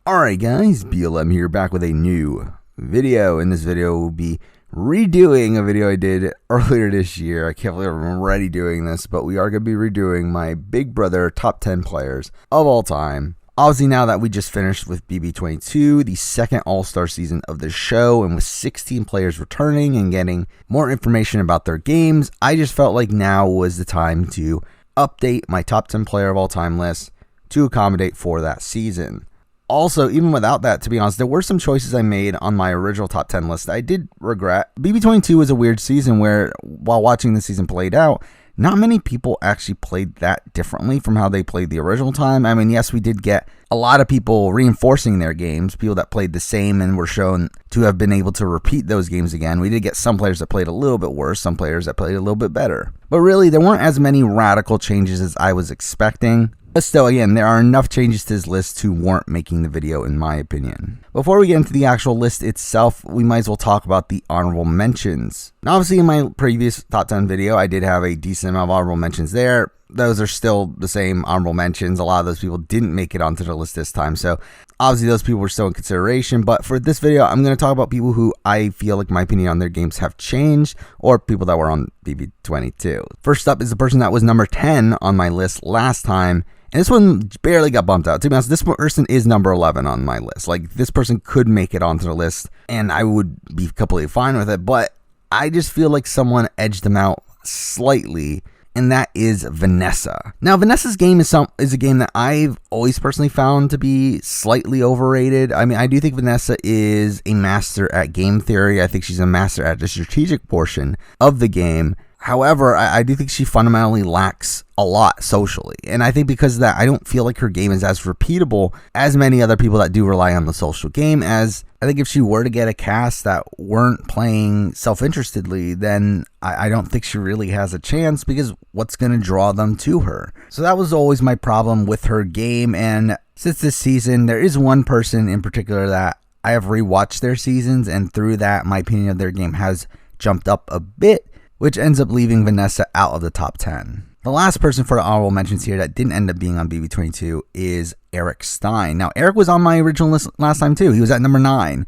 Alright guys, BLM here, back with a new video. In this video, we'll be redoing a video I did earlier this year. I can't believe I'm already doing this, but we are going to be redoing my Big Brother top 10 players of all time. Obviously, now that we just finished with BB22, the second all-star season of the show, and with 16 players returning and getting more information about their games, I just felt like now was the time to update my top 10 player of all time list to accommodate for that season. Also, even without that, to be honest, there were some choices I made on my original top 10 list that I did regret. BB22 was a weird season where, while watching the season played out, not many people actually played that differently from how they played the original time. I mean, yes, we did get a lot of people reinforcing their games, people that played the same and were shown to have been able to repeat those games again. We did get some players that played a little bit worse, some players that played a little bit better. But really, there weren't as many radical changes as I was expecting. But still, again, there are enough changes to this list to warrant making the video, in my opinion. Before we get into the actual list itself, we might as well talk about the honorable mentions. Now, obviously, in my previous top 10 video, I did have a decent amount of honorable mentions there. Those are still the same honorable mentions. A lot of those people didn't make it onto the list this time, so obviously those people were still in consideration. But for this video, I'm going to talk about people who I feel like my opinion on their games have changed, or people that were on BB22. First up is the person that was number 10 on my list last time. And this one barely got bumped out. To be honest, this person is number 11 on my list. Like, this person could make it onto the list, and I would be completely fine with it. But I just feel like someone edged them out slightly, and that is Vanessa. Now, Vanessa's game is a game that I've always personally found to be slightly overrated. I mean, I do think Vanessa is a master at game theory. I think she's a master at the strategic portion of the game. However, I do think she fundamentally lacks a lot socially. And I think because of that, I don't feel like her game is as repeatable as many other people that do rely on the social game. As I think if she were to get a cast that weren't playing self-interestedly, then I don't think she really has a chance, because what's going to draw them to her? So that was always my problem with her game. And since this season, there is one person in particular that I have rewatched their seasons, and through that, my opinion of their game has jumped up a bit, which ends up leaving Vanessa out of the top 10. The last person for the honorable mentions here that didn't end up being on BB22 is Eric Stein. Now, Eric was on my original list last time too. He was at number 9.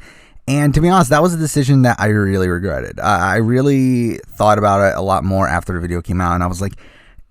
And to be honest, that was a decision that I really regretted. I really thought about it a lot more after the video came out, and I was like,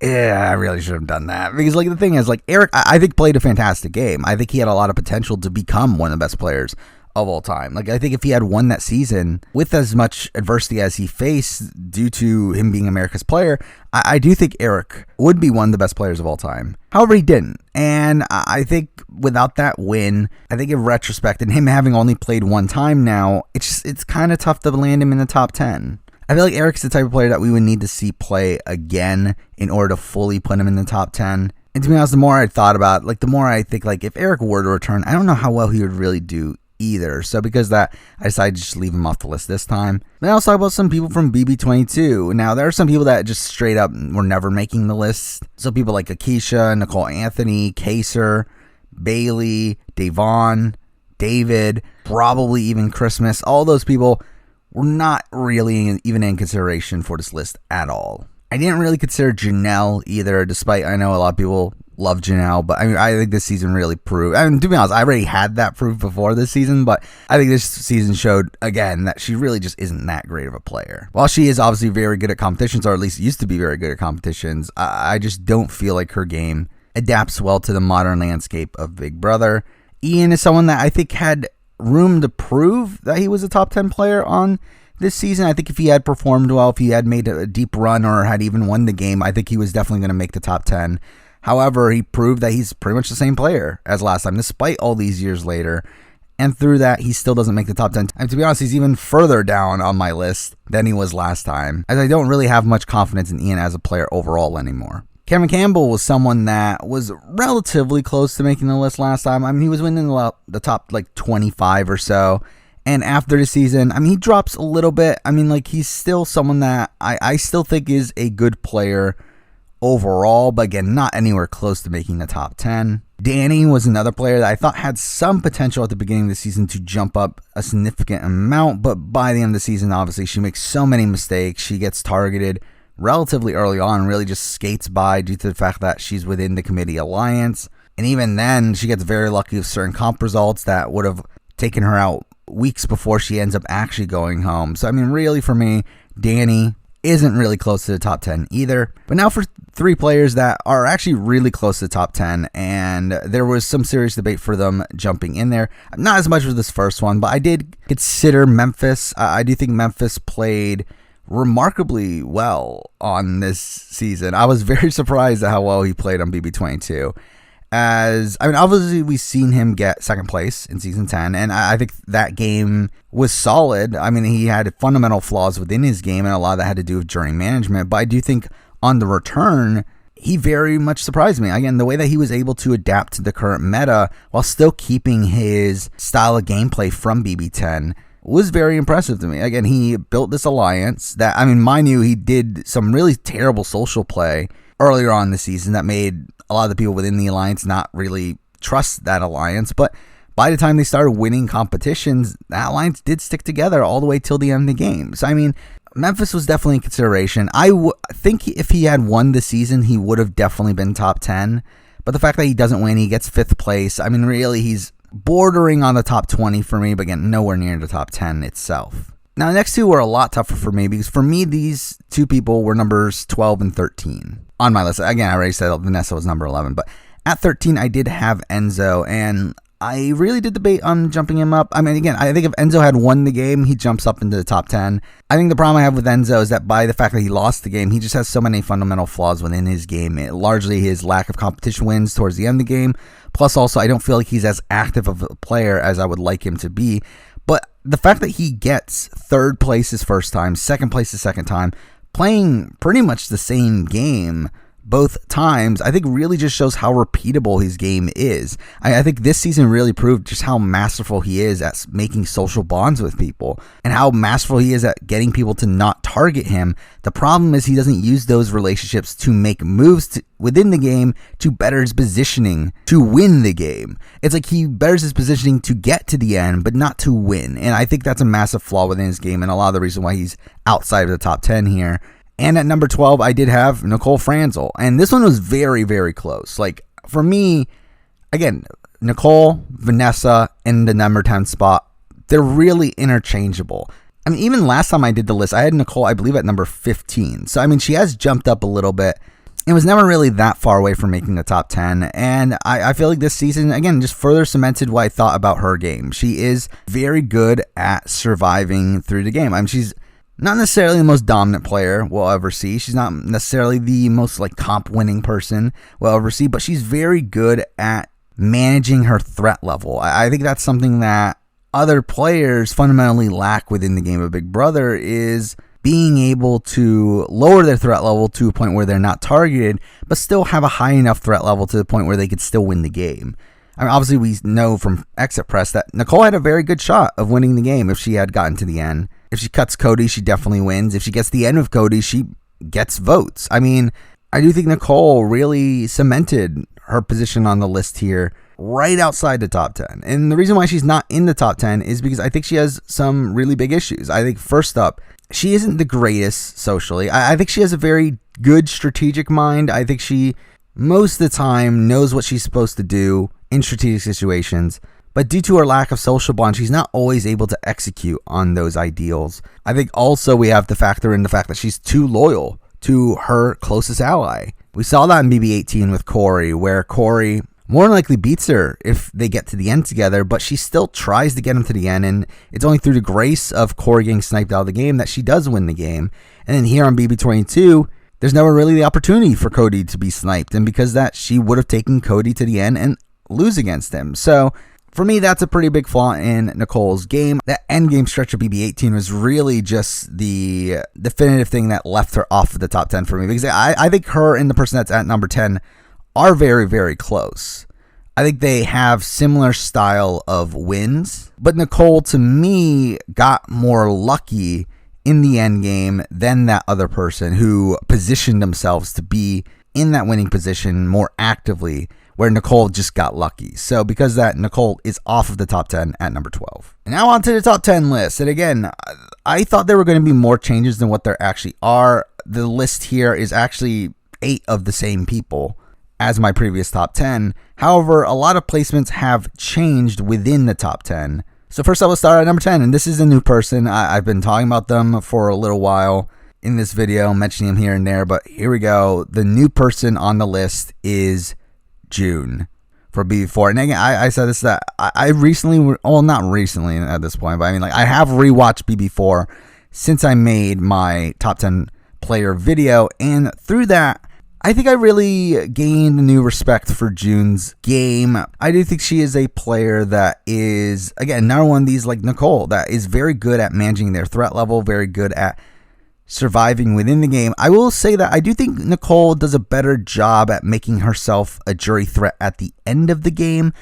yeah, I really should have done that. Because, like, the thing is, like, Eric, I think, played a fantastic game. I think he had a lot of potential to become one of the best players of all time. Like, I think if he had won that season with as much adversity as he faced due to him being America's player, I do think Eric would be one of the best players of all time. However, he didn't. And I think without that win, I think in retrospect, and him having only played one time now, it's kind of tough to land him in the top 10. I feel like Eric's the type of player that we would need to see play again in order to fully put him in the top 10. And to be honest, the more I thought about it, like, the more I think, like, if Eric were to return, I don't know how well he would really do either. So because of that, I decided to just leave him off the list this time. Then I'll talk about some people from BB22. Now, there are some people that just straight up were never making the list. So people like Akeisha, Nicole Anthony, Kaser, Bailey, Davon, David, probably even Christmas. All those people were not really even in consideration for this list at all. I didn't really consider Janelle either, despite I know a lot of people love Janelle, but I mean, I think this season really proved, I mean, to be honest, I already had that proof before this season, but I think this season showed again that she really just isn't that great of a player. While she is obviously very good at competitions, or at least used to be very good at competitions, I just don't feel like her game adapts well to the modern landscape of Big Brother. Ian is someone that I think had room to prove that he was a top 10 player on this season. I think if he had performed well, if he had made a deep run or had even won the game, I think he was definitely going to make the top 10. However, he proved that he's pretty much the same player as last time, despite all these years later. And through that, he still doesn't make the top 10. And to be honest, he's even further down on my list than he was last time, as I don't really have much confidence in Ian as a player overall anymore. Cameron Campbell was someone that was relatively close to making the list last time. I mean, he was winning the top like 25 or so. And after the season, I mean, he drops a little bit. I mean, like, he's still someone that I still think is a good player overall, but again, not anywhere close to making the top 10. Danny was another player that I thought had some potential at the beginning of the season to jump up a significant amount, but by the end of the season, obviously, she makes so many mistakes. She gets targeted relatively early on, really just skates by due to the fact that she's within the committee alliance. And even then, she gets very lucky with certain comp results that would have taken her out weeks before she ends up actually going home. So, I mean, really for me, Danny isn't really close to the top 10 either. But now for 3 players that are actually really close to the top 10, and there was some serious debate for them jumping in there. Not as much with this first one, but I did consider Memphis. I do think Memphis played remarkably well on this season. I was very surprised at how well he played on BB22. Obviously we've seen him get second place in season 10, and I think that game was solid. I mean, he had fundamental flaws within his game, and a lot of that had to do with journey management, but I do think on the return, he very much surprised me. Again, the way that he was able to adapt to the current meta while still keeping his style of gameplay from BB10 was very impressive to me. Again, he built this alliance that, I mean, mind you, he did some really terrible social play earlier on in the season that made a lot of the people within the alliance not really trust that alliance. But by the time they started winning competitions, that alliance did stick together all the way till the end of the game. So, I mean, Memphis was definitely in consideration. I think if he had won this season, he would have definitely been top 10. But the fact that he doesn't win, he gets 5th place. I mean, really, he's bordering on the top 20 for me, but again, nowhere near the top 10 itself. Now, the next 2 were a lot tougher for me, because for me, these 2 people were numbers 12 and 13 on my list. Again, I already said Vanessa was number 11, but at 13, I did have Enzo, and I really did debate on jumping him up. I mean, again, I think if Enzo had won the game, he jumps up into the top 10. I think the problem I have with Enzo is that by the fact that he lost the game, he just has so many fundamental flaws within his game. Largely his lack of competition wins towards the end of the game. Plus, also, I don't feel like he's as active of a player as I would like him to be. But the fact that he gets 3rd place his first time, 2nd place his second time, playing pretty much the same game both times, I think really just shows how repeatable his game is. I think this season really proved just how masterful he is at making social bonds with people, and how masterful he is at getting people to not target him. The problem is he doesn't use those relationships to make moves within the game to better his positioning to win the game. It's like he betters his positioning to get to the end, but not to win. And I think that's a massive flaw within his game, and a lot of the reason why he's outside of the top 10 here. And at number 12, I did have Nicole Franzel. And this one was very, very close. Like, for me, again, Nicole, Vanessa, in the number 10 spot, they're really interchangeable. I mean, even last time I did the list, I had Nicole, I believe, at number 15. So, I mean, she has jumped up a little bit. It was never really that far away from making the top 10. And I feel like this season, again, just further cemented what I thought about her game. She is very good at surviving through the game. I mean, she's not necessarily the most dominant player we'll ever see. She's not necessarily the most comp winning person we'll ever see, but she's very good at managing her threat level. I think that's something that other players fundamentally lack within the game of Big Brother, is being able to lower their threat level to a point where they're not targeted, but still have a high enough threat level to the point where they could still win the game. I mean, obviously we know from Exit Press that Nicole had a very good shot of winning the game if she had gotten to the end. If she cuts Cody, she definitely wins. If she gets the end of Cody, she gets votes. I mean, I do think Nicole really cemented her position on the list here right outside the top 10. And the reason why she's not in the top 10 is because I think she has some really big issues. I think, first up, she isn't the greatest socially. I think she has a very good strategic mind. I think she, most of the time, knows what she's supposed to do in strategic situations. But due to her lack of social bond, she's not always able to execute on those ideals. I think also we have to factor in the fact that she's too loyal to her closest ally. We saw that in BB18 with Corey, where Corey more than likely beats her if they get to the end together, but she still tries to get him to the end, and it's only through the grace of Corey getting sniped out of the game that she does win the game. And then here on BB22, there's never really the opportunity for Cody to be sniped, and because of that, she would have taken Cody to the end and lose against him. So for me, that's a pretty big flaw in Nicole's game. That endgame stretch of BB18 was really just the definitive thing that left her off of the top 10 for me, because I think her and the person that's at number 10 are very, very close. I think they have similar style of wins, but Nicole, to me, got more lucky in the end game than that other person who positioned themselves to be in that winning position more actively, where Nicole just got lucky. So because of that, Nicole is off of the top 10 at number 12. And now on to the top 10 list. And again, I thought there were going to be more changes than what there actually are. The list here is actually 8 of the same people as my previous top 10. However, a lot of placements have changed within the top 10. So first I will start at number 10, and this is a new person. I've been talking about them for a little while in this video, mentioning him here and there, but here we go. The new person on the list is Jun for BB4. And again, I said this, that I recently, well, not recently at this point, but I mean, like, I have rewatched BB4 since I made my top 10 player video, and through that, I think I really gained a new respect for Jun's game. I do think she is a player that is, again, another one of these like Nicole, that is very good at managing their threat level, very good at surviving within the game. I will say that I do think Nicole does a better job at making herself a jury threat at the end of the game.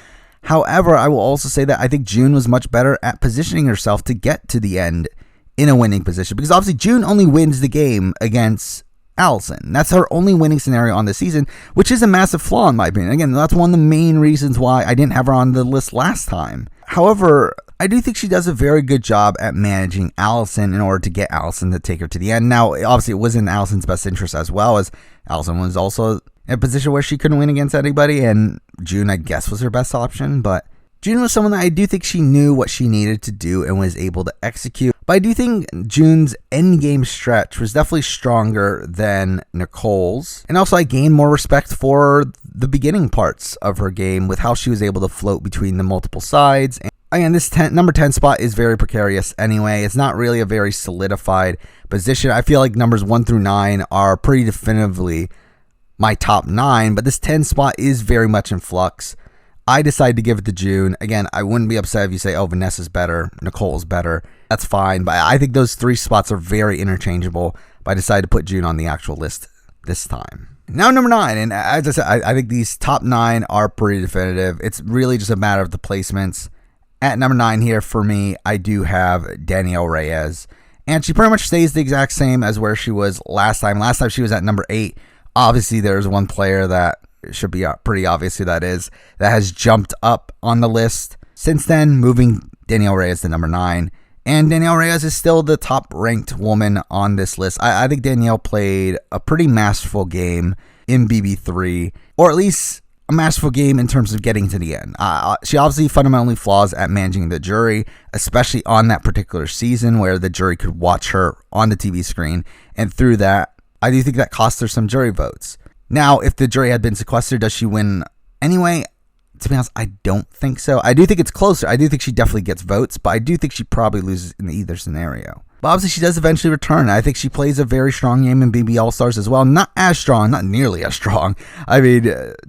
However, I will also say that I think Jun was much better at positioning herself to get to the end in a winning position, because obviously Jun only wins the game against Allison. That's her only winning scenario on the season, which is a massive flaw in my opinion. Again, that's one of the main reasons why I didn't have her on the list last time. However, I do think she does a very good job at managing Allison in order to get Allison to take her to the end. Now, obviously, it was in Allison's best interest as well, as Allison was also in a position where she couldn't win against anybody, and Jun, I guess, was her best option. But Jun was someone that I do think she knew what she needed to do and was able to execute. But I do think Jun's endgame stretch was definitely stronger than Nicole's. And also, I gained more respect for the beginning parts of her game with how she was able to float between the multiple sides. And again, this number 10 spot is very precarious anyway. It's not really a very solidified position. I feel like numbers 1 through 9 are pretty definitively my top 9, but this 10 spot is very much in flux. I decided to give it to Jun. Again, I wouldn't be upset if you say, oh, Vanessa's better, Nicole's better. That's fine, but I think those 3 spots are very interchangeable, but I decided to put Jun on the actual list this time. Now number 9, and as I said, I think these top 9 are pretty definitive. It's really just a matter of the placements. At number 9 here for me, I do have Danielle Reyes, and she pretty much stays the exact same as where she was last time. Last time she was at number 8. Obviously, there's one player that should be pretty obvious who that is, that has jumped up on the list since then, moving Danielle Reyes to number 9. And Danielle Reyes is still the top ranked woman on this list. I think Danielle played a pretty masterful game in BB3, or at least a masterful game in terms of getting to the end. She obviously fundamentally flaws at managing the jury, especially on that particular season where the jury could watch her on the TV screen. And through that, I do think that cost her some jury votes. Now, if the jury had been sequestered, does she win anyway? To be honest, I don't think so. I do think it's closer. I do think she definitely gets votes, but I do think she probably loses in either scenario. But obviously, she does eventually return. I think she plays a very strong game in BB All-Stars as well. Not as strong, not nearly as strong. I mean,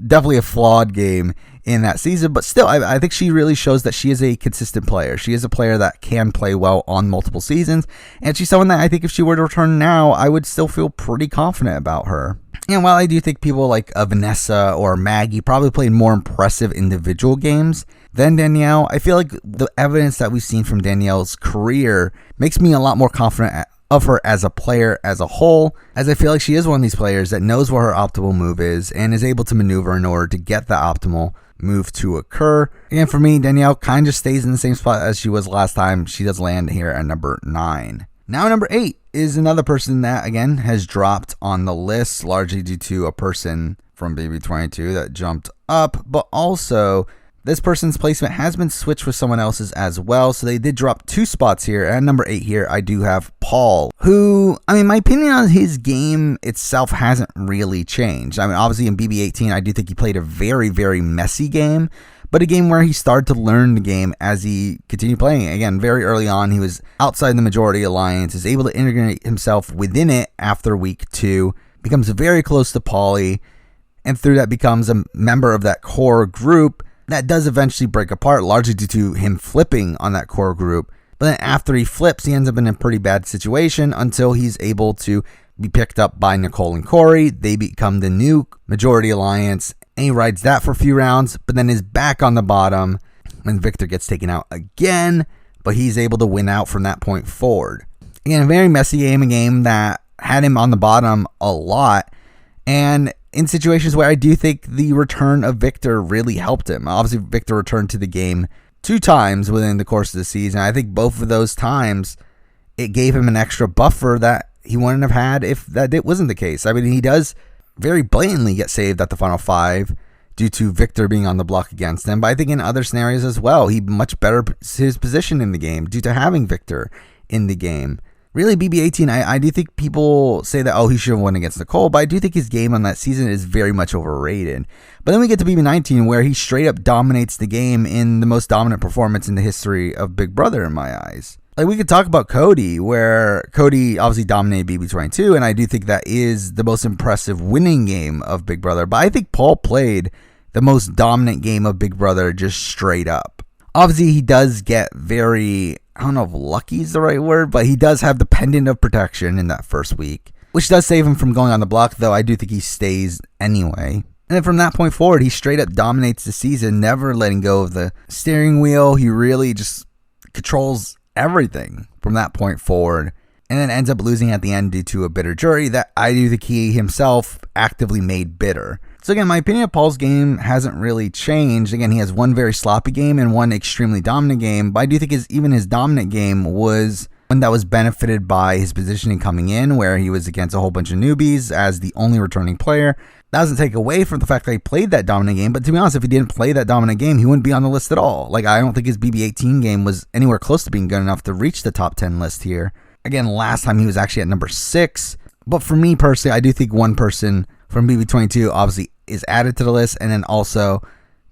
definitely a flawed game in that season, but still, I think she really shows that she is a consistent player. She is a player that can play well on multiple seasons, and she's someone that I think if she were to return now, I would still feel pretty confident about her. And while I do think people like Vanessa or Maggie probably played more impressive individual games than Danielle, I feel like the evidence that we've seen from Danielle's career makes me a lot more confident of her as a player as a whole, as I feel like she is one of these players that knows where her optimal move is and is able to maneuver in order to get the optimal move to occur. And for me, Danielle kind of stays in the same spot as she was last time. She does land here at number 9. Now number 8 is another person that, again, has dropped on the list, largely due to a person from BB22 that jumped up, but also this person's placement has been switched with someone else's as well, so they did drop 2 spots here. At number 8 here, I do have Paul, who, I mean, my opinion on his game itself hasn't really changed. I mean, obviously in BB18, I do think he played a very, very messy game, but a game where he started to learn the game as he continued playing. Again, very early on, he was outside the majority alliance, is able to integrate himself within it after week 2, becomes very close to Pauly, and through that becomes a member of that core group that does eventually break apart, largely due to him flipping on that core group. But then after he flips, he ends up in a pretty bad situation until he's able to be picked up by Nicole and Corey. They become the new majority alliance, and he rides that for a few rounds, but then is back on the bottom when Victor gets taken out again, but he's able to win out from that point forward. Again, a very messy game, a game that had him on the bottom a lot, and in situations where I do think the return of Victor really helped him. Obviously, Victor returned to the game 2 times within the course of the season. I think both of those times, it gave him an extra buffer that he wouldn't have had if that wasn't the case. I mean, he does very blatantly get saved at the final 5 due to Victor being on the block against him. But I think in other scenarios as well, he much better his position in the game due to having Victor in the game. Really, BB18, I do think people say that, oh, he should have won against Nicole, but I do think his game on that season is very much overrated. But then we get to BB19, where he straight up dominates the game in the most dominant performance in the history of Big Brother, in my eyes. Like, we could talk about Cody, where Cody obviously dominated BB22, and I do think that is the most impressive winning game of Big Brother. But I think Paul played the most dominant game of Big Brother just straight up. Obviously, he does get very, I don't know if lucky is the right word, but he does have the pendant of protection in that first week, which does save him from going on the block, though I do think he stays anyway. And then from that point forward, he straight up dominates the season, never letting go of the steering wheel. He really just controls everything from that point forward, and then ends up losing at the end due to a bitter jury that I do think he himself actively made bitter. So again, my opinion of Paul's game hasn't really changed. Again, he has one very sloppy game and one extremely dominant game, but I do think even his dominant game was one that was benefited by his positioning coming in, where he was against a whole bunch of newbies as the only returning player. That doesn't take away from the fact that he played that dominant game, but to be honest, if he didn't play that dominant game, he wouldn't be on the list at all. Like, I don't think his BB18 game was anywhere close to being good enough to reach the top 10 list here. Again, last time he was actually at number 6, but for me personally, I do think one person from BB22 obviously is added to the list, and then also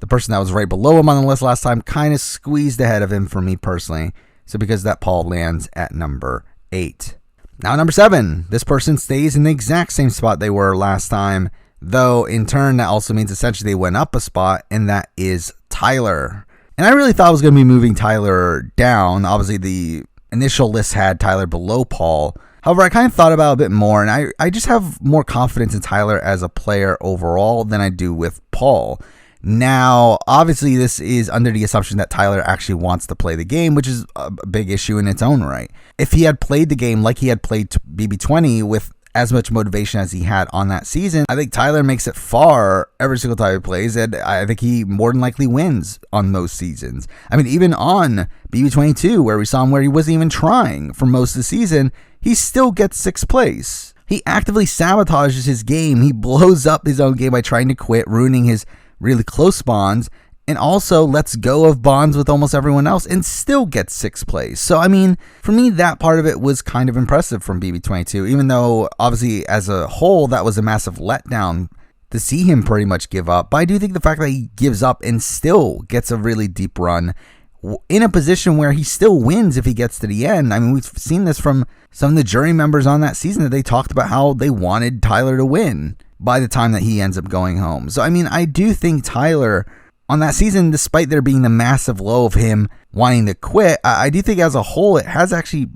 the person that was right below him on the list last time kind of squeezed ahead of him for me personally. So because that, Paul lands at number 8. Now number 7, this person stays in the exact same spot they were last time, though in turn that also means essentially they went up a spot, and that is Tyler. And I really thought I was going to be moving Tyler down. Obviously the initial list had Tyler below Paul. However, I kind of thought about it a bit more, and I just have more confidence in Tyler as a player overall than I do with Paul. Now, obviously, this is under the assumption that Tyler actually wants to play the game, which is a big issue in its own right. If he had played the game like he had played BB20 with as much motivation as he had on that season, I think Tyler makes it far every single time he plays, and I think he more than likely wins on most seasons. I mean, even on BB22, where we saw him where he wasn't even trying for most of the season, he still gets 6th place. He actively sabotages his game. He blows up his own game by trying to quit, ruining his really close bonds, and also lets go of bonds with almost everyone else and still gets 6th place. So, I mean, for me, that part of it was kind of impressive from BB22, even though obviously as a whole, that was a massive letdown to see him pretty much give up. But I do think the fact that he gives up and still gets a really deep run in a position where he still wins if he gets to the end. I mean, we've seen this from some of the jury members on that season, that they talked about how they wanted Tyler to win by the time that he ends up going home. So, I mean, I do think Tyler on that season, despite there being the massive low of him wanting to quit, I do think as a whole, it has actually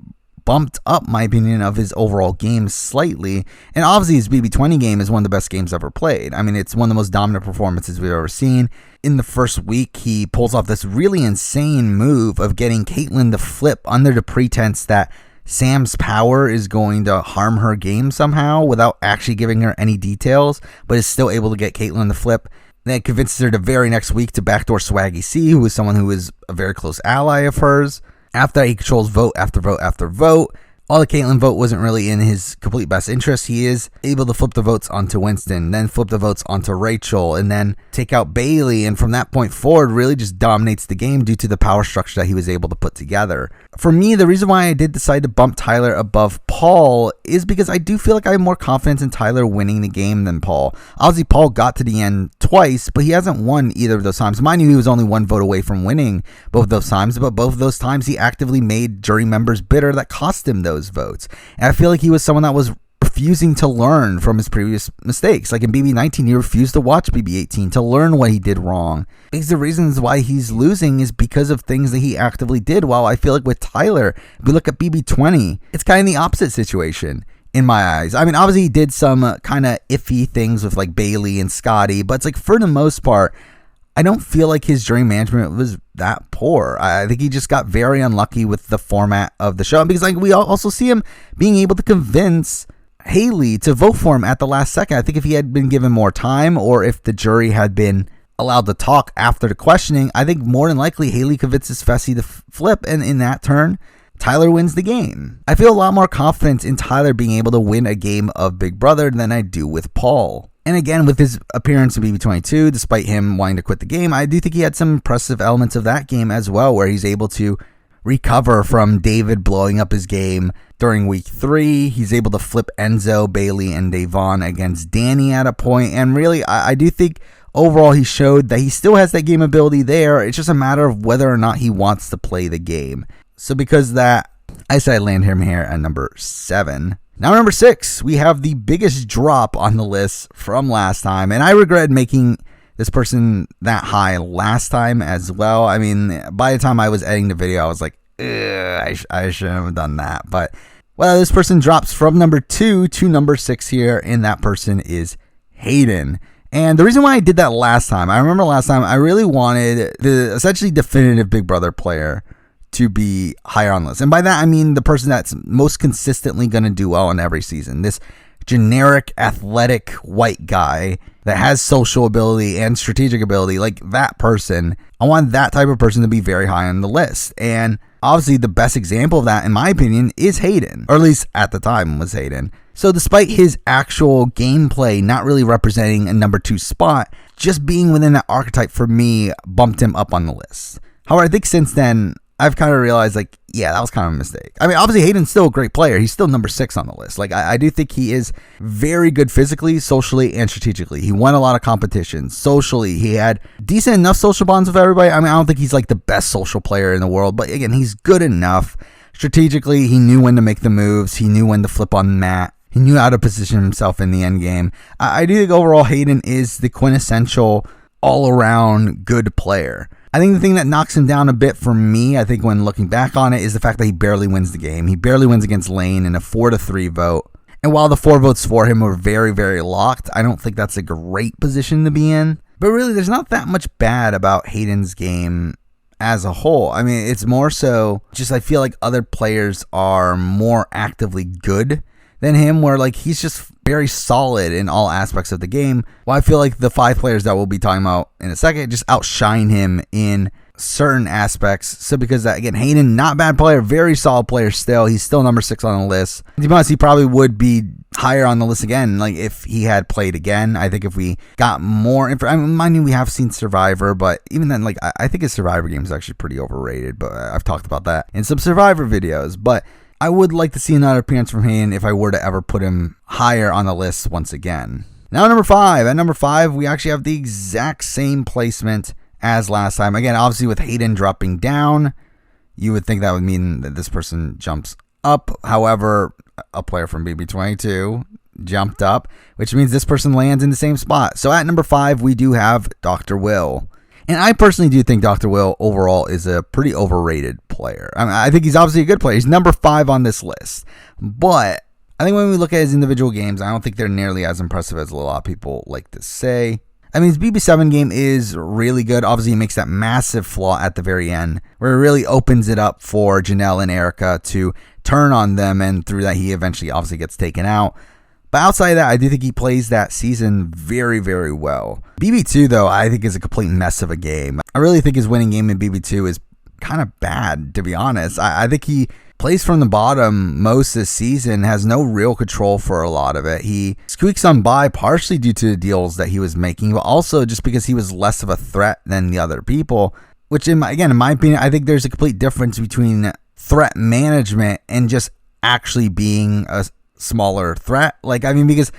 bumped up my opinion of his overall game slightly. And obviously his BB20 game is one of the best games ever played. I mean, it's one of the most dominant performances we've ever seen. In the first week, he pulls off this really insane move of getting Caitlyn to flip under the pretense that Sam's power is going to harm her game somehow, without actually giving her any details, but is still able to get Caitlyn to flip. Then convinces her the very next week to backdoor Swaggy C, who is someone who is a very close ally of hers. After he controls vote after vote after vote, all the Caitlyn vote wasn't really in his complete best interest. He is able to flip the votes onto Winston, then flip the votes onto Rachel, and then take out Bailey, and from that point forward really just dominates the game due to the power structure that he was able to put together. For me, the reason why I did decide to bump Tyler above Paul is because I do feel like I have more confidence in Tyler winning the game than Paul. Obviously, Paul got to the end twice, but he hasn't won either of those times. Mind you, he was only 1 vote away from winning both of those times, but both of those times he actively made jury members bitter that cost him those votes. And I feel like he was someone that was refusing to learn from his previous mistakes. Like in BB19, he refused to watch BB18 to learn what he did wrong. Because the reasons why he's losing is because of things that he actively did. While I feel like with Tyler, if we look at BB20, it's kind of the opposite situation in my eyes. I mean, obviously he did some kind of iffy things with like Bailey and Scotty, but it's like for the most part, I don't feel like his jury management was that poor. I think he just got very unlucky with the format of the show, because like we also see him being able to convince Haley to vote for him at the last second. I think if he had been given more time, or if the jury had been allowed to talk after the questioning, I think more than likely Haley convinces Fessy to flip, and in that turn, Tyler wins the game. I feel a lot more confidence in Tyler being able to win a game of Big Brother than I do with Paul. And again, with his appearance in BB22, despite him wanting to quit the game, I do think he had some impressive elements of that game as well, where he's able to recover from David blowing up his game during week 3. He's able to flip Enzo, Bailey, and Davon against Danny at a point. And really, I do think overall he showed that he still has that game ability there. It's just a matter of whether or not he wants to play the game. So because of that, I say I land him here at number 7. Now, number 6, we have the biggest drop on the list from last time, and I regret making this person that high last time as well. I mean, by the time I was editing the video, I was like, I shouldn't have done that. But, well, this person drops from number 2 to number 6 here, and that person is Hayden. And the reason why I did that last time, I remember last time I really wanted the essentially definitive Big Brother player to be higher on the list. And by that, I mean the person that's most consistently going to do well in every season. This generic, athletic, white guy that has social ability and strategic ability, like that person. I want that type of person to be very high on the list. And obviously the best example of that, in my opinion, is Hayden. Or at least at the time was Hayden. So despite his actual gameplay not really representing a number 2 spot, just being within that archetype for me bumped him up on the list. However, I think since then, I've kind of realized, like, yeah, that was kind of a mistake. I mean, obviously, Hayden's still a great player. He's still number 6 on the list. Like, I do think he is very good physically, socially, and strategically. He won a lot of competitions. Socially, he had decent enough social bonds with everybody. I mean, I don't think he's, like, the best social player in the world. But, again, he's good enough. Strategically, he knew when to make the moves. He knew when to flip on the mat. He knew how to position himself in the end game. I do think overall, Hayden is the quintessential all-around good player. I think the thing that knocks him down a bit for me, I think when looking back on it, is the fact that he barely wins the game. He barely wins against Lane in a 4-3 vote. And while the 4 votes for him were very, very locked, I don't think that's a great position to be in. But really, there's not that much bad about Hayden's game as a whole. I mean, it's more so just I feel like other players are more actively good than him, where like he's just very solid in all aspects of the game. Well, I feel like the 5 players that we'll be talking about in a second just outshine him in certain aspects. So because that, again, Hayden, not bad player, very solid player still. He's still number 6 on the list. To be honest, he probably would be higher on the list again, like if he had played again. I think if we got more I mean, mind you, we have seen Survivor, but even then, like I think his Survivor game is actually pretty overrated, but I've talked about that in some Survivor videos. But I would like to see another appearance from Hayden if I were to ever put him higher on the list once again. Now, number 5. At number 5, we actually have the exact same placement as last time. Again, obviously with Hayden dropping down, you would think that would mean that this person jumps up. However, a player from BB22 jumped up, which means this person lands in the same spot. So at number 5, we do have Dr. Will. And I personally do think Dr. Will overall is a pretty overrated player. I mean, I think he's obviously a good player. He's number 5 on this list. But I think when we look at his individual games, I don't think they're nearly as impressive as a lot of people like to say. I mean, his BB7 game is really good. Obviously, he makes that massive flaw at the very end where it really opens it up for Janelle and Erica to turn on them. And through that, he eventually obviously gets taken out. But outside of that, I do think he plays that season very, very well. BB2, though, I think is a complete mess of a game. I really think his winning game in BB2 is kind of bad, to be honest. I think he plays from the bottom most this season, has no real control for a lot of it. He squeaks on by partially due to the deals that he was making, but also just because he was less of a threat than the other people, which, in my opinion, I think there's a complete difference between threat management and just actually being a smaller threat. Because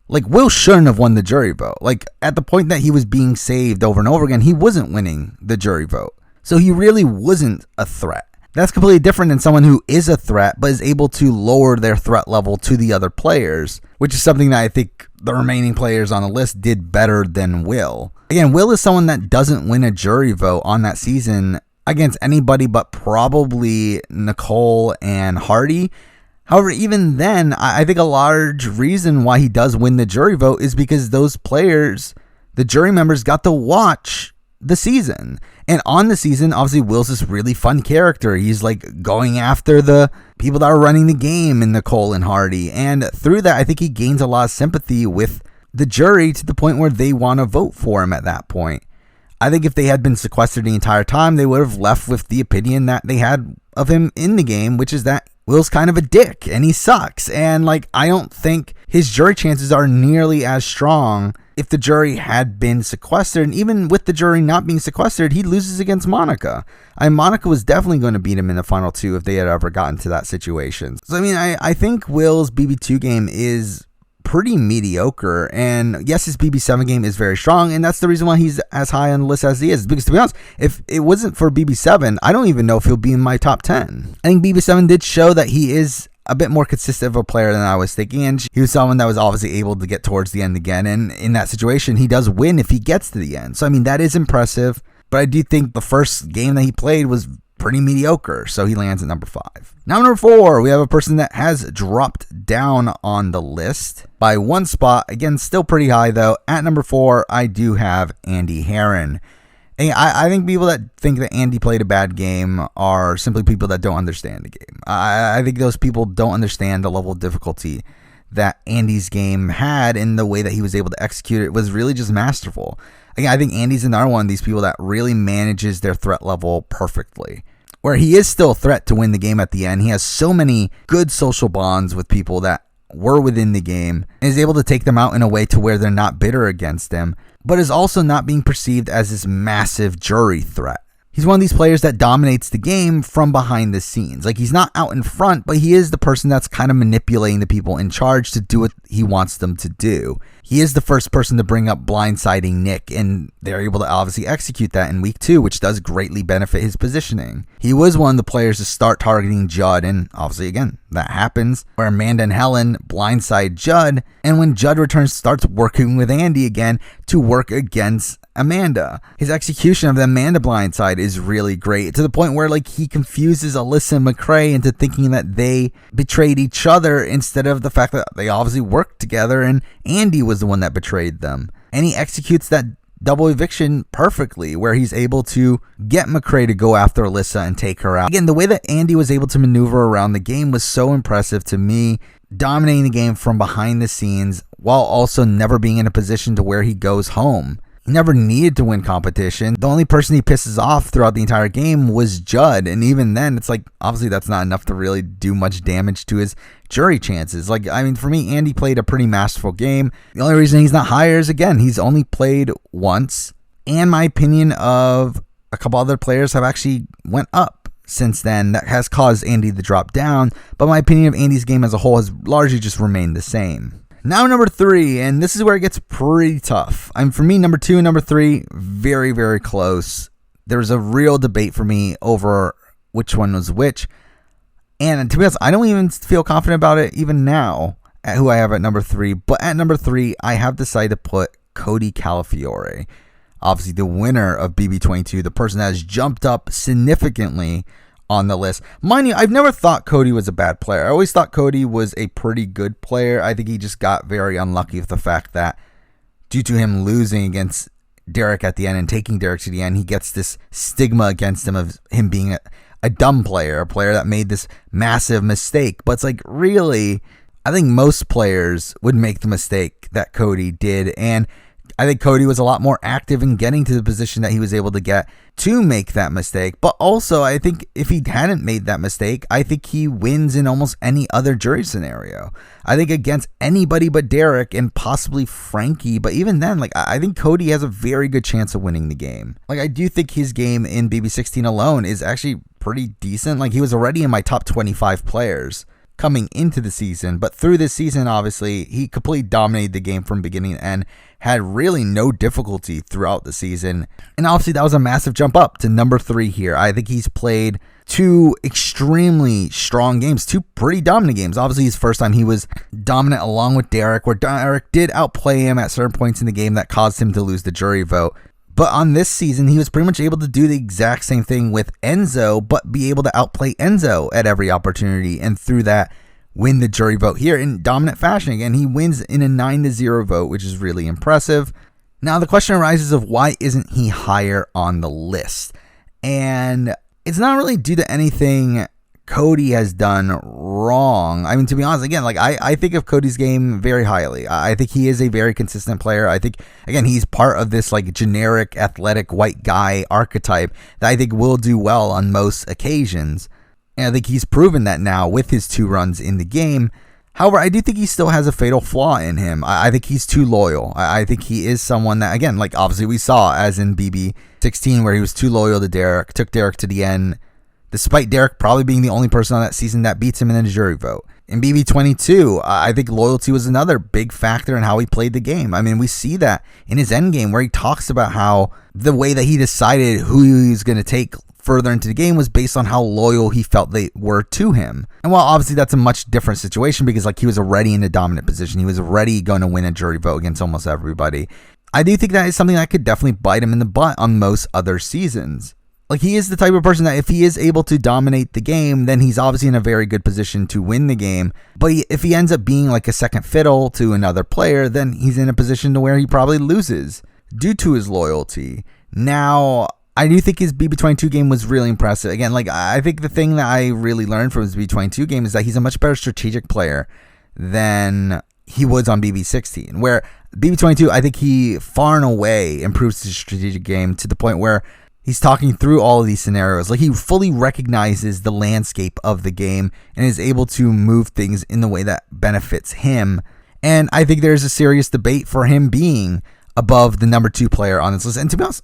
Will shouldn't have won the jury vote. Like, at the point that he was being saved over and over again, he wasn't winning the jury vote. So he really wasn't a threat. That's completely different than someone who is a threat, but is able to lower their threat level to the other players, which is something that I think the remaining players on the list did better than Will. Again, Will is someone that doesn't win a jury vote on that season against anybody but probably Nicole and Hardy. However, even then, I think a large reason why he does win the jury vote is because those players, the jury members, got to watch the season. And on the season, obviously, Will's this really fun character. He's like going after the people that are running the game in Nicole and Hardy. And through that, I think he gains a lot of sympathy with the jury to the point where they want to vote for him at that point. I think if they had been sequestered the entire time, they would have left with the opinion that they had of him in the game, which is that Will's kind of a dick and he sucks. And I don't think his jury chances are nearly as strong if the jury had been sequestered. And even with the jury not being sequestered, he loses against Monica. Monica was definitely going to beat him in the final two if they had ever gotten to that situation. So, I think Will's BB2 game is pretty mediocre, and yes, his BB7 game is very strong, and that's the reason why he's as high on the list as he is, because to be honest, if it wasn't for BB7, I don't even know if he'll be in my top 10. I think BB7 did show that he is a bit more consistent of a player than I was thinking, and he was someone that was obviously able to get towards the end again, and in that situation, he does win if he gets to the end. So, that is impressive, but I do think the first game that he played was pretty mediocre, so he lands at number 5. Now, number 4, we have a person that has dropped down on the list by 1 spot. Again, still pretty high, though. At number 4, I do have Andy Herren. And I think people that think that Andy played a bad game are simply people that don't understand the game. I think those people don't understand the level of difficulty that Andy's game had, and the way that he was able to execute it was really just masterful. Again, I think Andy's another one of these people that really manages their threat level perfectly, where he is still a threat to win the game at the end. He has so many good social bonds with people that were within the game, and is able to take them out in a way to where they're not bitter against him, but is also not being perceived as this massive jury threat. He's one of these players that dominates the game from behind the scenes. Like, he's not out in front, but he is the person that's kind of manipulating the people in charge to do what he wants them to do. He is the first person to bring up blindsiding Nick, and they're able to obviously execute that in week 2, which does greatly benefit his positioning. He was one of the players to start targeting Judd, and obviously, again, that happens, where Amanda and Helen blindside Judd, and when Judd returns, starts working with Andy again to work against Amanda. His execution of the Amanda blindside is really great, to the point where he confuses Alyssa and McCrae into thinking that they betrayed each other, instead of the fact that they obviously worked together and Andy was the one that betrayed them. And he executes that double eviction perfectly, where he's able to get McCrae to go after Alyssa and take her out. Again, the way that Andy was able to maneuver around the game was so impressive to me, dominating the game from behind the scenes while also never being in a position to where he goes home. He never needed to win competition. The only person he pisses off throughout the entire game was Judd, and even then, it's obviously that's not enough to really do much damage to his jury chances. For me, Andy played a pretty masterful game. The only reason he's not higher is, again, he's only played once, and my opinion of a couple other players have actually went up since then. That has caused Andy to drop down, but my opinion of Andy's game as a whole has largely just remained the same. Now, number 3, and this is where it gets pretty tough. For me, number 2 and number 3, very, very close. There's a real debate for me over which one was which. And to be honest, I don't even feel confident about it even now at who I have at number 3. But at number 3, I have decided to put Cody Calafiore. Obviously, the winner of BB22, the person that has jumped up significantly on the list. Mind you, I've never thought Cody was a bad player. I always thought Cody was a pretty good player. I think he just got very unlucky with the fact that due to him losing against Derrick at the end and taking Derrick to the end, he gets this stigma against him of him being a dumb player, a player that made this massive mistake. But it's really, I think most players would make the mistake that Cody did, and I think Cody was a lot more active in getting to the position that he was able to get to make that mistake. But also, I think if he hadn't made that mistake, I think he wins in almost any other jury scenario. I think against anybody but Derrick and possibly Frankie. But even then, I think Cody has a very good chance of winning the game. I do think his game in BB16 alone is actually pretty decent. He was already in my top 25 players coming into the season, but through this season, obviously, he completely dominated the game from beginning to end, had really no difficulty throughout the season, and obviously that was a massive jump up to number 3 here. I think he's played 2 extremely strong games, 2 pretty dominant games. Obviously, his first time he was dominant along with Derrick, where Derrick did outplay him at certain points in the game that caused him to lose the jury vote. But on this season, he was pretty much able to do the exact same thing with Enzo, but be able to outplay Enzo at every opportunity, and through that, win the jury vote here in dominant fashion. Again, he wins in a 9-0 vote, which is really impressive. Now, the question arises of why isn't he higher on the list? And it's not really due to anything Cody has done wrong. To be honest, again, I think of Cody's game very highly. I think he is a very consistent player. I think, again, he's part of this generic athletic white guy archetype that I think will do well on most occasions. And I think he's proven that now with his 2 runs in the game. However, I do think he still has a fatal flaw in him. I think he's too loyal. I think he is someone that, again, like obviously we saw as in BB16 where he was too loyal to Derrick, took Derrick to the end, despite Derrick probably being the only person on that season that beats him in a jury vote. In BB22, I think loyalty was another big factor in how he played the game. I mean, we see that in his endgame where he talks about how the way that he decided who he was going to take further into the game was based on how loyal he felt they were to him. And while obviously that's a much different situation because like he was already in a dominant position, he was already going to win a jury vote against almost everybody, I do think that is something that could definitely bite him in the butt on most other seasons. Like he is the type of person that if he is able to dominate the game, then he's obviously in a very good position to win the game. But if he ends up being like a second fiddle to another player, then he's in a position to where he probably loses due to his loyalty. Now, I do think his BB22 game was really impressive. Again, like I think the thing that I really learned from his BB22 game is that he's a much better strategic player than he was on BB16. Where BB22, I think he far and away improves his strategic game to the point where he's talking through all of these scenarios. Like he fully recognizes the landscape of the game and is able to move things in the way that benefits him. And I think there's a serious debate for him being above the number 2 player on this list. And to be honest,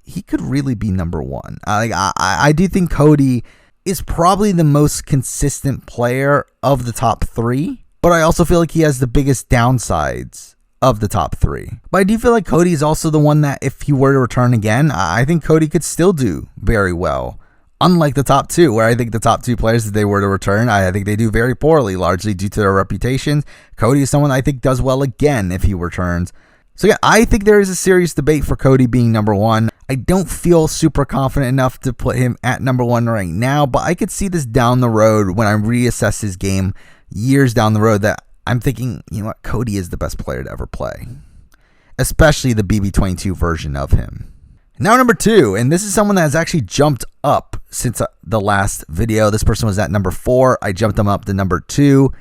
he could really be number 1. I do think Cody is probably the most consistent player of the top 3, but I also feel like he has the biggest downsides of the top 3. But I do feel like Cody is also the one that if he were to return again, I think Cody could still do very well. Unlike the top 2, where I think the top 2 players, if they were to return, I think they do very poorly, largely due to their reputations. Cody is someone I think does well again if he returns. So yeah, I think there is a serious debate for Cody being number 1. I don't feel super confident enough to put him at number 1 right now, but I could see this down the road when I reassess his game years down the road that I'm thinking, you know what, Cody is the best player to ever play, especially the BB22 version of him. Now number 2, and this is someone that has actually jumped up since the last video. This person was at number 4. I jumped them up to number 2.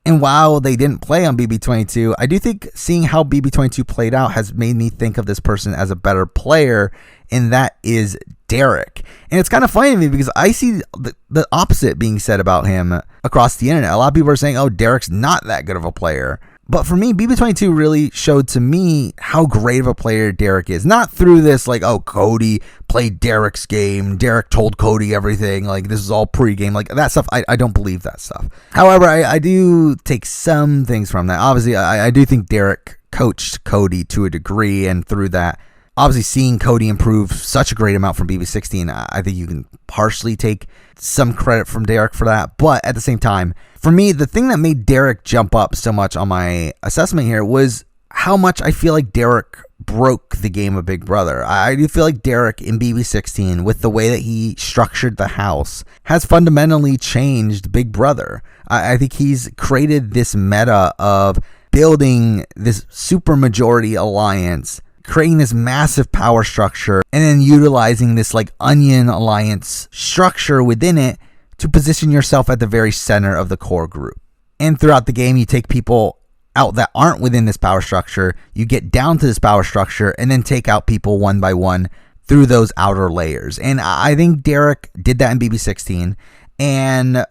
And while they didn't play on BB22, I do think seeing how BB22 played out has made me think of this person as a better player, and that is Derrick. And it's kind of funny to me because I see the opposite being said about him across the internet. A lot of people are saying, oh, Derrick's not that good of a player. But for me, BB22 really showed to me how great of a player Derrick is. Not through this, like, oh, Cody played Derrick's game. Derrick told Cody everything. Like, this is all pregame. Like, that stuff, I don't believe that stuff. However, I do take some things from that. Obviously, I do think Derrick coached Cody to a degree. And through that, obviously, seeing Cody improve such a great amount from BB16, I think you can partially take some credit from Derrick for that. But at the same time, for me, the thing that made Derrick jump up so much on my assessment here was how much I feel like Derrick broke the game of Big Brother. I do feel like Derrick in BB16, with the way that he structured the house, has fundamentally changed Big Brother. I think he's created this meta of building this super majority alliance, creating this massive power structure, and then utilizing this like onion alliance structure within it to position yourself at the very center of the core group. And throughout the game, you take people out that aren't within this power structure, you get down to this power structure, and then take out people one by one through those outer layers. And I think Derrick did that in BB16, and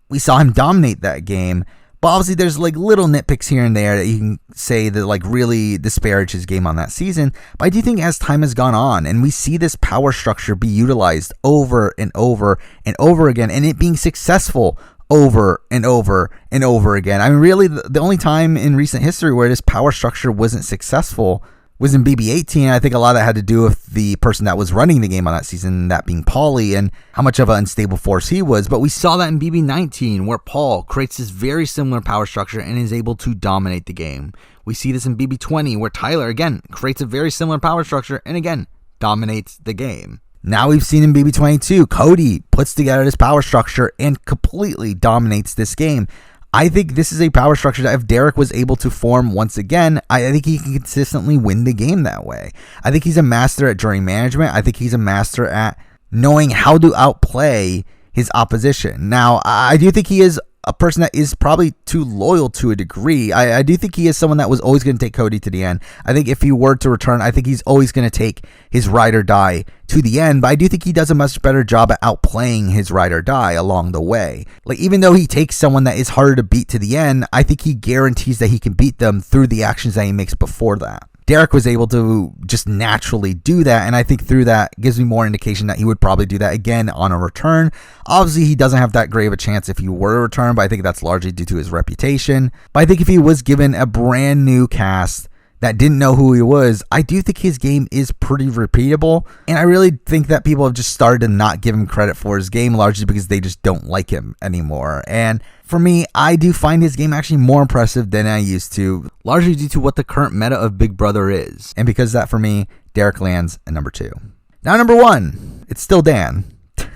we saw him dominate that game. But obviously there's like little nitpicks here and there that you can say that like really disparage his game on that season. But I do think as time has gone on and we see this power structure be utilized over and over and over again, and it being successful over and over and over again. I mean, really the only time in recent history where this power structure wasn't successful was in BB18. I think a lot of that had to do with the person that was running the game on that season, that being Paulie, and how much of an unstable force he was. But we saw that in BB19, where Paul creates this very similar power structure and is able to dominate the game. We see this in BB20, where Tyler, again, creates a very similar power structure and, again, dominates the game. Now we've seen in BB22, Cody puts together this power structure and completely dominates this game. I think this is a power structure that if Derrick was able to form once again, I think he can consistently win the game that way. I think he's a master at jury management. I think he's a master at knowing how to outplay his opposition. Now, I do think he is a person that is probably too loyal to a degree. I do think he is someone that was always going to take Cody to the end. I think if he were to return, I think he's always going to take his ride or die to the end, but I do think he does a much better job at outplaying his ride or die along the way. Like, even though he takes someone that is harder to beat to the end, I think he guarantees that he can beat them through the actions that he makes before that. Derrick was able to just naturally do that, and I think through that gives me more indication that he would probably do that again on a return. Obviously, he doesn't have that great of a chance if he were to return, but I think that's largely due to his reputation. But I think if he was given a brand new cast that didn't know who he was, I do think his game is pretty repeatable, and I really think that people have just started to not give him credit for his game, largely because they just don't like him anymore. And for me, I do find his game actually more impressive than I used to, largely due to what the current meta of Big Brother is. And because of that, for me, Derrick lands at number 2. Now, number 1, it's still Dan. It's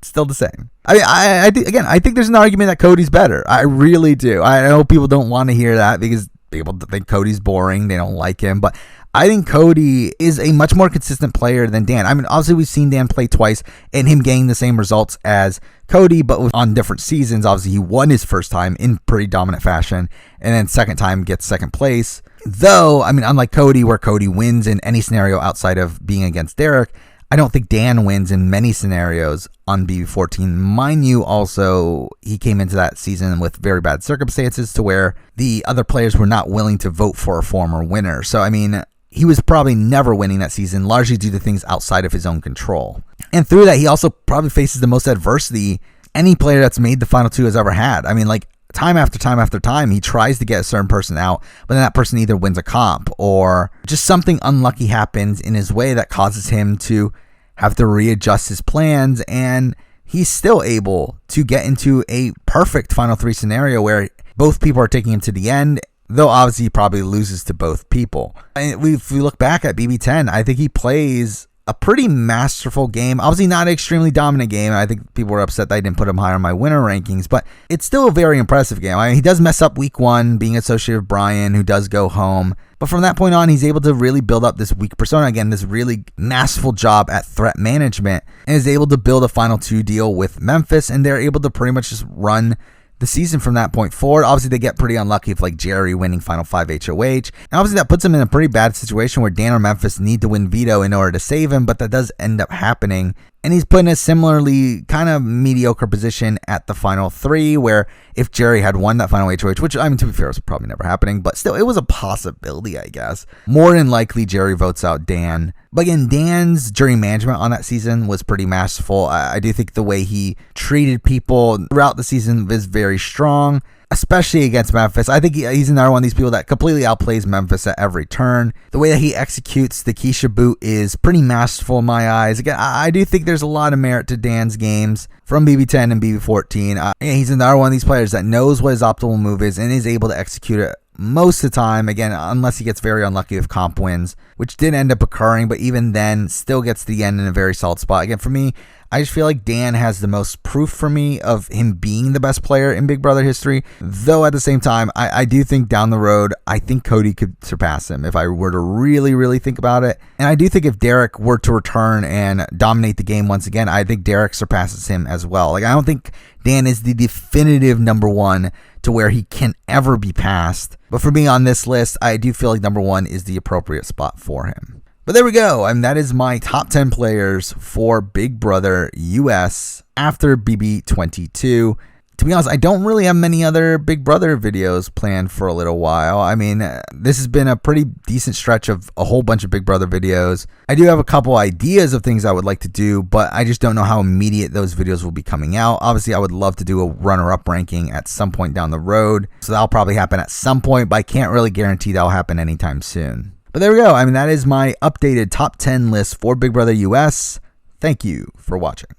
still the same. I think there's an argument that Cody's better. I really do. I know people don't want to hear that because people think Cody's boring. They don't like him. But I think Cody is a much more consistent player than Dan. I mean, obviously, we've seen Dan play twice and him getting the same results as Cody, but on different seasons. Obviously, he won his first time in pretty dominant fashion, and then second time gets second place. Though, I mean, unlike Cody, where Cody wins in any scenario outside of being against Derrick, I don't think Dan wins in many scenarios on BB14. Mind you, also, he came into that season with very bad circumstances to where the other players were not willing to vote for a former winner. So, I mean, he was probably never winning that season, largely due to things outside of his own control. And through that, he also probably faces the most adversity any player that's made the final 2 has ever had. I mean, like, time after time after time, he tries to get a certain person out, but then that person either wins a comp or just something unlucky happens in his way that causes him to have to readjust his plans, and he's still able to get into a perfect final 3 scenario where both people are taking him to the end, though obviously he probably loses to both people. And if we look back at BB10, I think he plays a pretty masterful game. Obviously not an extremely dominant game. I think people were upset that I didn't put him higher on my winner rankings, but it's still a very impressive game. I mean, he does mess up week 1 being associated with Brian, who does go home. But from that point on, he's able to really build up this weak persona. Again, this really masterful job at threat management, and is able to build a final 2 deal with Memphis, and they're able to pretty much just run the season from that point forward. Obviously, they get pretty unlucky with like Jerry winning Final 5 HOH. And obviously, that puts him in a pretty bad situation where Dan or Memphis need to win veto in order to save him, but that does end up happening. And he's put in a similarly kind of mediocre position at the final 3, where if Jerry had won that final HOH, which, I mean, to be fair, was probably never happening, but still, it was a possibility, I guess. More than likely, Jerry votes out Dan. But again, Dan's jury management on that season was pretty masterful. I do think the way he treated people throughout the season is very strong, especially against Memphis. I think he's another one of these people that completely outplays Memphis at every turn. The way that he executes the Keisha boot is pretty masterful in my eyes. Again, I do think there's a lot of merit to Dan's games from BB10 and BB14. He's another one of these players that knows what his optimal move is and is able to execute it most of the time, again, unless he gets very unlucky with comp wins, which did end up occurring, but even then, still gets to the end in a very solid spot. Again, for me, I just feel like Dan has the most proof for me of him being the best player in Big Brother history, though at the same time, I do think down the road, I think Cody could surpass him if I were to really, really think about it. And I do think if Derrick were to return and dominate the game once again, I think Derrick surpasses him as well. Like, I don't think Dan is the definitive number 1 to where he can ever be passed. But for me on this list, I do feel like number 1 is the appropriate spot for him. But there we go. And that is my top 10 players for Big Brother US after BB22. To be honest, I don't really have many other Big Brother videos planned for a little while. I mean, this has been a pretty decent stretch of a whole bunch of Big Brother videos. I do have a couple ideas of things I would like to do, but I just don't know how immediate those videos will be coming out. Obviously, I would love to do a runner-up ranking at some point down the road, so that'll probably happen at some point, but I can't really guarantee that'll happen anytime soon. But there we go. I mean, that is my updated top 10 list for Big Brother US. Thank you for watching.